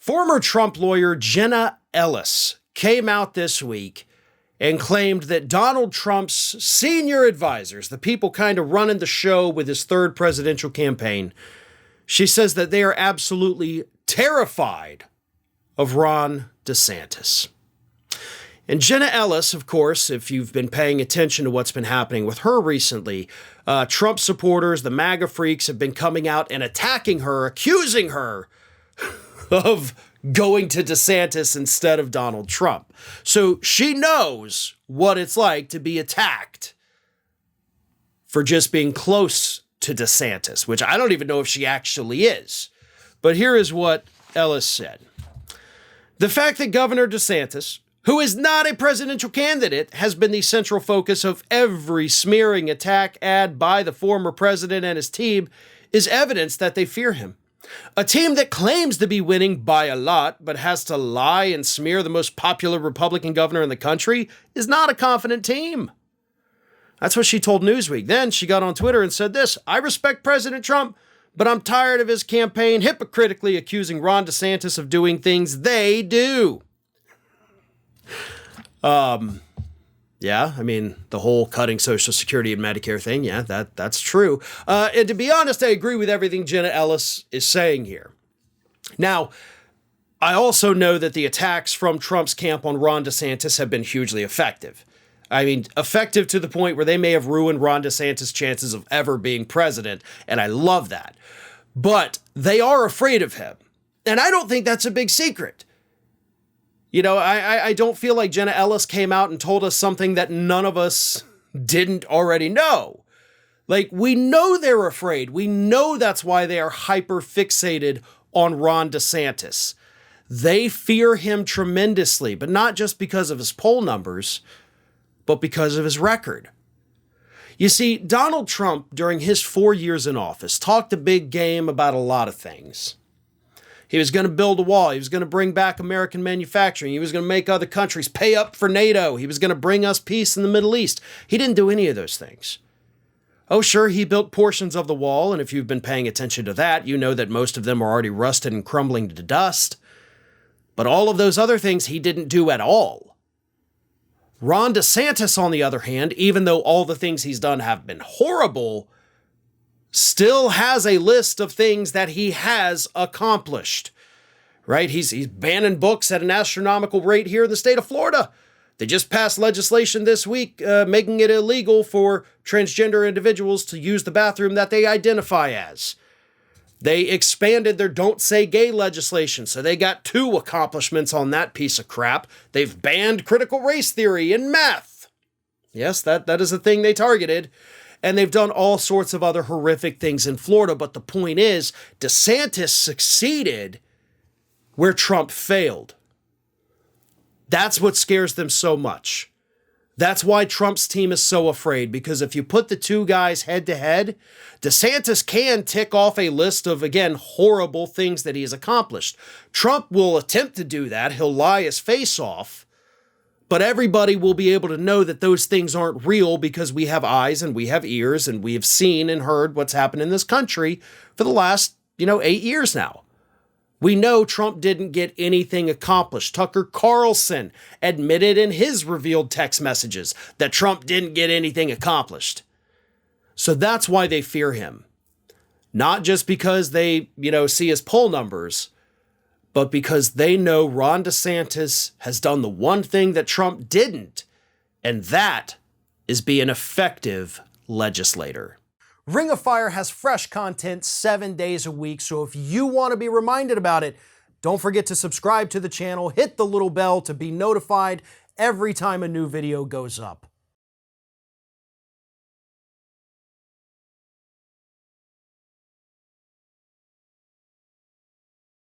Former Trump lawyer Jenna Ellis came out this week and claimed that Donald Trump's senior advisors, the people kind of running the show with his third presidential campaign, she says that they are absolutely terrified of Ron DeSantis. And Jenna Ellis, of course, if you've been paying attention to what's been happening with her recently, Trump supporters, the MAGA freaks, have been coming out and attacking her, accusing her of going to DeSantis instead of Donald Trump. So she knows what it's like to be attacked for just being close to DeSantis, which I don't even know if she actually is. But here is what Ellis said. The fact that Governor DeSantis, who is not a presidential candidate, has been the central focus of every smearing attack ad by the former president and his team is evidence that they fear him. A team that claims to be winning by a lot, but has to lie and smear the most popular Republican governor in the country, is not a confident team. That's what she told Newsweek. Then she got on Twitter and said this: I respect President Trump, but I'm tired of his campaign hypocritically accusing Ron DeSantis of doing things they do. Yeah, I mean, the whole cutting Social Security and Medicare thing, yeah, that's true. And to be honest, I agree with everything Jenna Ellis is saying here. Now, I also know that the attacks from Trump's camp on Ron DeSantis have been hugely effective. I mean, effective to the point where they may have ruined Ron DeSantis' chances of ever being president, and I love that. But they are afraid of him, and I don't think that's a big secret. You know, I don't feel like Jenna Ellis came out and told us something that none of us didn't already know. Like, we know they're afraid. We know that's why they are hyper fixated on Ron DeSantis. They fear him tremendously, but not just because of his poll numbers, but because of his record. You see, Donald Trump, during his 4 years in office, talked a big game about a lot of things. He was going to build a wall. He was going to bring back American manufacturing. He was going to make other countries pay up for NATO. He was going to bring us peace in the Middle East. He didn't do any of those things. Oh, sure, he built portions of the wall, and if you've been paying attention to that, you know that most of them are already rusted and crumbling to dust. But all of those other things he didn't do at all. Ron DeSantis, on the other hand, even though all the things he's done have been horrible, still has a list of things that he has accomplished, right? He's banning books at an astronomical rate here in the state of Florida. They just passed legislation this week making it illegal for transgender individuals to use the bathroom that they identify as. They expanded their Don't Say Gay legislation, so they got 2 accomplishments on that piece of crap. They've banned critical race theory and math. Yes, that is a thing they targeted. And they've done all sorts of other horrific things in Florida. But the point is, DeSantis succeeded where Trump failed. That's what scares them so much. That's why Trump's team is so afraid, because if you put the two guys head to head, DeSantis can tick off a list of, again, horrible things that he has accomplished. Trump will attempt to do that. He'll lie his face off. But everybody will be able to know that those things aren't real because we have eyes and we have ears and we have seen and heard what's happened in this country for the last, 8 years now. We know Trump didn't get anything accomplished. Tucker Carlson admitted in his revealed text messages that Trump didn't get anything accomplished. So that's why they fear him. Not just because they, see his poll numbers, but because they know Ron DeSantis has done the one thing that Trump didn't, and that is be an effective legislator. Ring of Fire has fresh content 7 days a week, so if you want to be reminded about it, don't forget to subscribe to the channel, hit the little bell to be notified every time a new video goes up.